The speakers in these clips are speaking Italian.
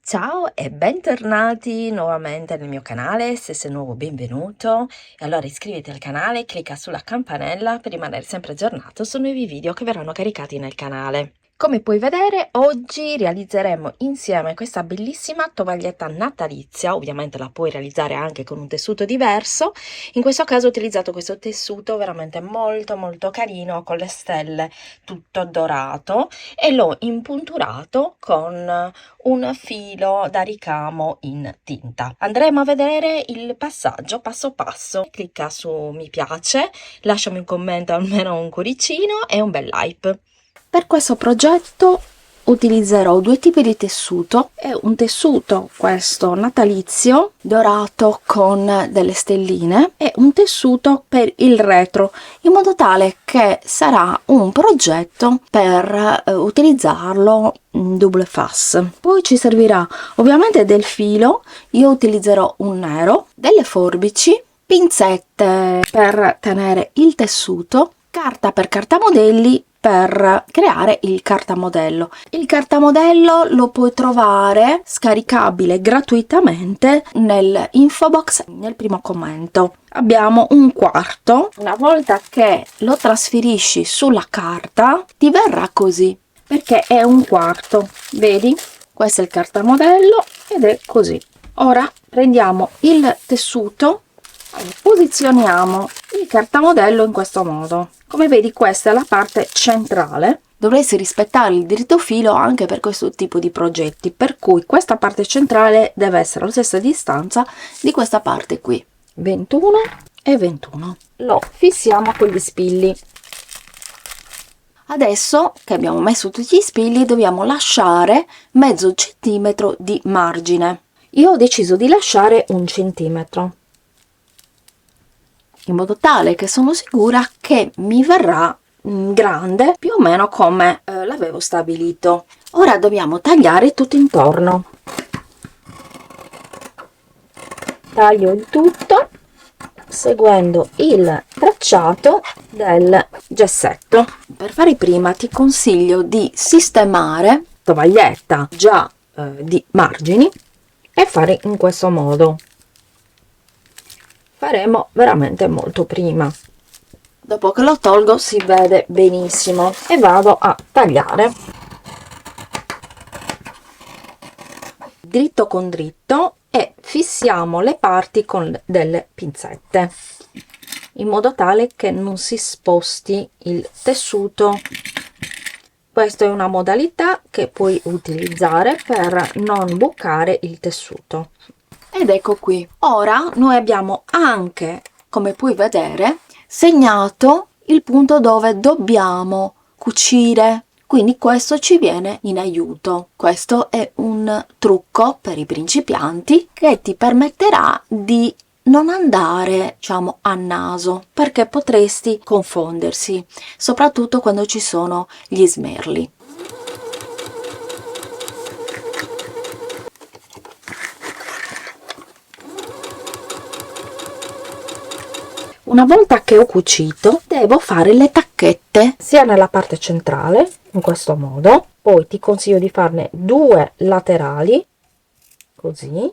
Ciao e bentornati nuovamente nel mio canale. Se sei nuovo, benvenuto. E allora iscriviti al canale e clicca sulla campanella per rimanere sempre aggiornato su nuovi video che verranno caricati nel canale. Come puoi vedere, oggi realizzeremo insieme questa bellissima tovaglietta natalizia. Ovviamente la puoi realizzare anche con un tessuto diverso. In questo caso ho utilizzato questo tessuto veramente molto carino con le stelle, tutto dorato, e l'ho impunturato con un filo da ricamo in tinta. Andremo a vedere il passaggio passo passo. Clicca su mi piace, lasciami un commento, almeno un cuoricino e un bel like. Per questo progetto utilizzerò due tipi di tessuto. È un tessuto, questo natalizio, dorato con delle stelline, e un tessuto per il retro, in modo tale che sarà un progetto per utilizzarlo in double face. Poi ci servirà ovviamente del filo. Io utilizzerò un nero, delle forbici, pinzette per tenere il tessuto, carta per cartamodelli per creare il cartamodello. Il cartamodello lo puoi trovare scaricabile gratuitamente nell'info box nel primo commento. Abbiamo un quarto. Una volta che lo trasferisci sulla carta ti verrà così, perché è un quarto. Vedi? Questo è il cartamodello ed è così. Ora prendiamo il tessuto, posizioniamo il cartamodello in questo modo. Come vedi, questa è la parte centrale. Dovresti rispettare il dritto filo anche per questo tipo di progetti, per cui questa parte centrale deve essere alla stessa distanza di questa parte qui, 21 e 21. Lo fissiamo con gli spilli. Adesso che abbiamo messo tutti gli spilli, dobbiamo lasciare mezzo centimetro di margine. Io ho deciso di lasciare 1 centimetro, in modo tale che sono sicura che mi verrà grande più o meno come l'avevo stabilito. Ora dobbiamo tagliare tutto intorno. Taglio il tutto seguendo il tracciato del gessetto. Per fare prima ti consiglio di sistemare tovaglietta già di margini e fare in questo modo. Faremo veramente molto prima. Dopo che lo tolgo si vede benissimo e vado a tagliare dritto con dritto e fissiamo le parti con delle pinzette, in modo tale che non si sposti il tessuto. Questa è una modalità che puoi utilizzare per non bucare il tessuto. Ed ecco qui. Ora noi abbiamo anche, come puoi vedere, segnato il punto dove dobbiamo cucire, quindi questo ci viene in aiuto. Questo è un trucco per i principianti che ti permetterà di non andare, diciamo, a naso, perché potresti confondersi, soprattutto quando ci sono gli smerli. Una volta che ho cucito, devo fare le tacchette sia nella parte centrale, in questo modo. Poi ti consiglio di farne 2 laterali, così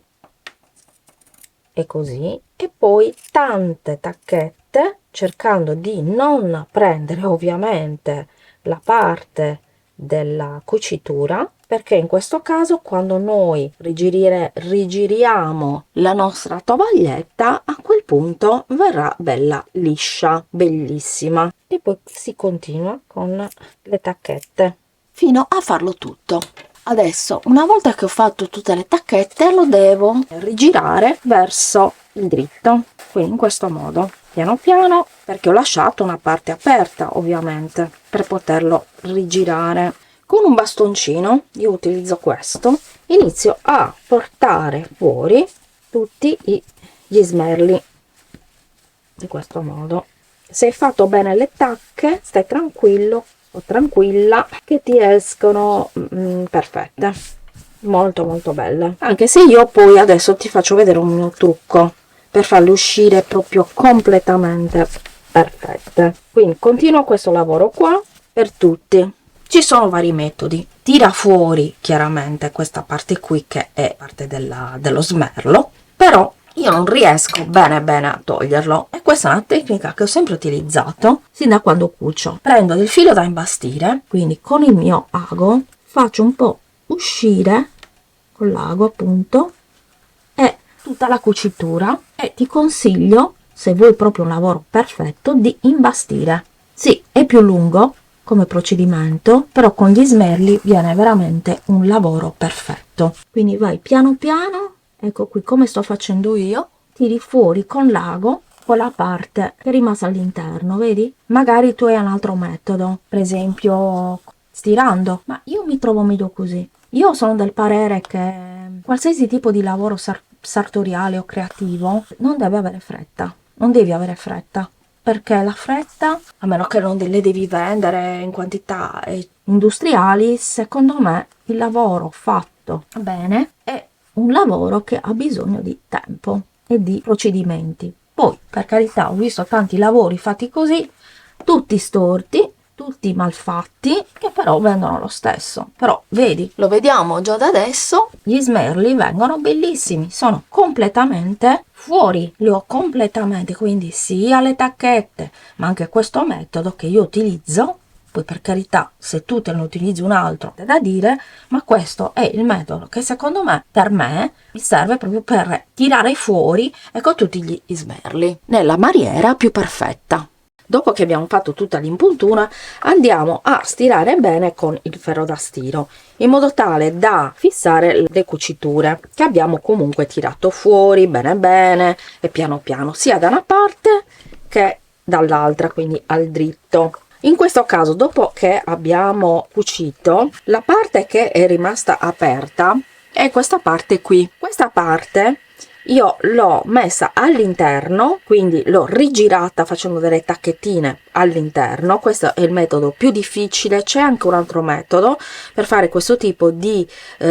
e così, e poi tante tacchette, cercando di non prendere ovviamente la parte della cucitura, perché in questo caso quando noi rigiriamo la nostra tovaglietta, a quel punto verrà bella liscia, bellissima. E poi si continua con le tacchette fino a farlo tutto. Adesso, una volta che ho fatto tutte le tacchette, lo devo rigirare verso il dritto, quindi in questo modo, piano piano, perché ho lasciato una parte aperta ovviamente per poterlo rigirare. Con un bastoncino, io utilizzo questo, inizio a portare fuori tutti gli smerli in questo modo. Se hai fatto bene le tacche, stai tranquillo o tranquilla che ti escono perfette, molto belle. Anche se io poi adesso ti faccio vedere un mio trucco per farle uscire proprio completamente perfette. Quindi continuo questo lavoro qua per tutti. Ci sono vari metodi. Tira fuori chiaramente questa parte qui che è parte dello smerlo, però io non riesco bene a toglierlo, e questa è una tecnica che ho sempre utilizzato sin da quando cucio. Prendo del filo da imbastire, quindi con il mio ago faccio un po' uscire con l'ago appunto e tutta la cucitura, e ti consiglio, se vuoi proprio un lavoro perfetto, di imbastire. Sì, è più lungo come procedimento, però con gli smerli viene veramente un lavoro perfetto. Quindi vai piano piano, ecco qui come sto facendo io, tiri fuori con l'ago quella parte che è rimasta all'interno, vedi? Magari tu hai un altro metodo, per esempio stirando, ma io mi trovo meglio così. Io sono del parere che qualsiasi tipo di lavoro sartoriale o creativo non deve avere fretta, non devi avere fretta, perché la fretta, a meno che non le devi vendere in quantità industriali, secondo me il lavoro fatto bene è un lavoro che ha bisogno di tempo e di procedimenti. Poi, per carità, ho visto tanti lavori fatti così, tutti storti, tutti malfatti, che però vendono lo stesso. Però vedi, lo vediamo già da adesso, gli smerli vengono bellissimi, sono completamente fuori, li ho completamente, quindi sia le tacchette ma anche questo metodo che io utilizzo. Poi per carità, se tu te ne utilizzi un altro è da dire, ma questo è il metodo che secondo me, per me, mi serve proprio per tirare fuori, ecco, tutti gli smerli nella maniera più perfetta. Dopo che abbiamo fatto tutta l'impuntura, andiamo a stirare bene con il ferro da stiro, in modo tale da fissare le cuciture che abbiamo comunque tirato fuori bene e piano piano, sia da una parte che dall'altra, quindi al dritto. In questo caso, dopo che abbiamo cucito, la parte che è rimasta aperta è questa parte qui. Questa parte io l'ho messa all'interno, quindi l'ho rigirata facendo delle tacchettine all'interno. Questo è il metodo più difficile. C'è anche un altro metodo per fare questo tipo di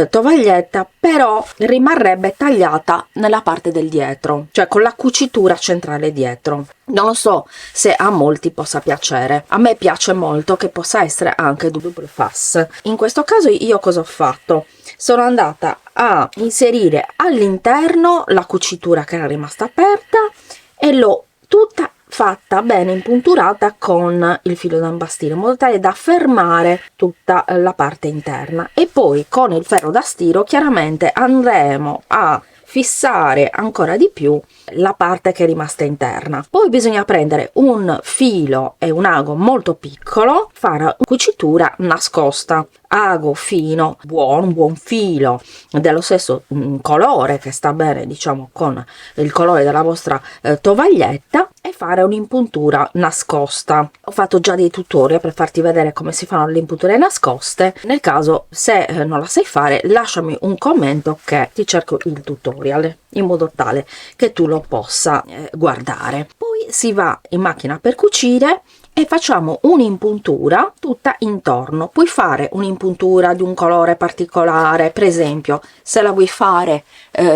tovaglietta, però rimarrebbe tagliata nella parte del dietro, cioè con la cucitura centrale dietro. Non lo so se a molti possa piacere, a me piace molto che possa essere anche double face. In questo caso io cosa ho fatto? Sono andata a inserire all'interno la cucitura che era rimasta aperta e l'ho tutta fatta bene impunturata con il filo da imbastire, in modo tale da fermare tutta la parte interna, e poi con il ferro da stiro chiaramente andremo a fissare ancora di più la parte che è rimasta interna. Poi bisogna prendere un filo e un ago molto piccolo, fare una cucitura nascosta, ago fino, un buon filo dello stesso colore che sta bene, diciamo, con il colore della vostra tovaglietta, e fare un'impuntura nascosta. Ho fatto già dei tutorial per farti vedere come si fanno le impunture nascoste. Nel caso, se non la sai fare, lasciami un commento che ti cerco il tutorial, in modo tale che tu lo possa guardare. Poi si va in macchina per cucire e facciamo un'impuntura tutta intorno. Puoi fare un'impuntura di un colore particolare, per esempio se la vuoi fare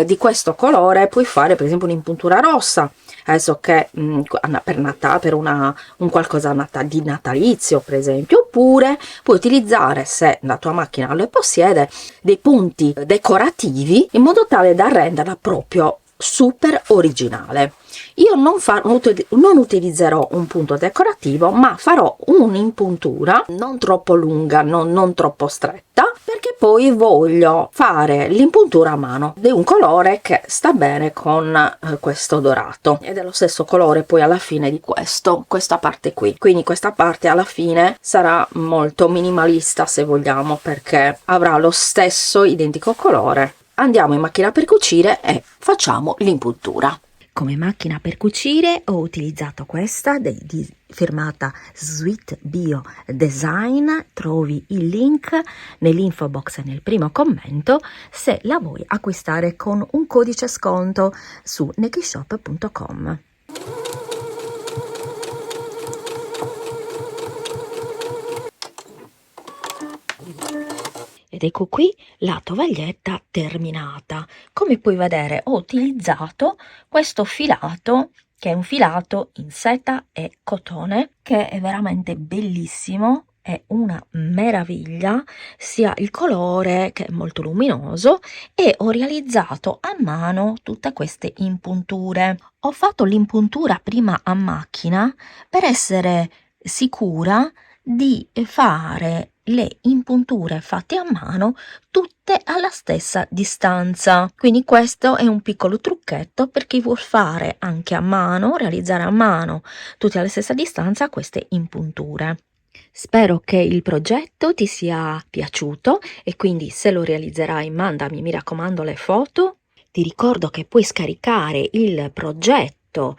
di questo colore, puoi fare per esempio un'impuntura rossa, adesso che per Natale, per un qualcosa di natalizio per esempio. Oppure puoi utilizzare, se la tua macchina lo possiede, dei punti decorativi, in modo tale da renderla proprio super originale. Io non utilizzerò un punto decorativo, ma farò un'impuntura non troppo lunga, non troppo stretta, perché poi voglio fare l'impuntura a mano di un colore che sta bene con questo dorato, ed è lo stesso colore poi alla fine di questa parte qui. Quindi questa parte alla fine sarà molto minimalista, se vogliamo, perché avrà lo stesso identico colore. Andiamo in macchina per cucire e facciamo l'impuntura. Come macchina per cucire ho utilizzato questa firmata Sweet Bio Design. Trovi il link nell'info box e nel primo commento se la vuoi acquistare con un codice sconto su nekishop.com. Ed ecco qui la tovaglietta terminata. Come puoi vedere, ho utilizzato questo filato, che è un filato in seta e cotone, che è veramente bellissimo è una meraviglia, sia il colore che è molto luminoso, e ho realizzato a mano tutte queste impunture. Ho fatto l'impuntura prima a macchina per essere sicura di fare le impunture fatte a mano tutte alla stessa distanza. Quindi questo è un piccolo trucchetto per chi vuol fare anche a mano, realizzare a mano tutte alla stessa distanza queste impunture. Spero che il progetto ti sia piaciuto e quindi se lo realizzerai mandami, mi raccomando, le foto. Ti ricordo che puoi scaricare il progetto,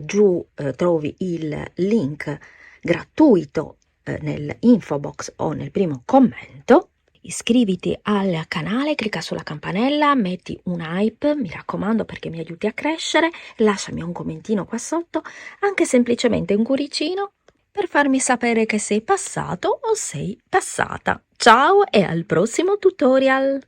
giù trovi il link gratuito nell'info box o nel primo commento. Iscriviti al canale, clicca sulla campanella, metti un hype, mi raccomando, perché mi aiuti a crescere, lasciami un commentino qua sotto, anche semplicemente un cuoricino, per farmi sapere che sei passato o sei passata. Ciao e al prossimo tutorial!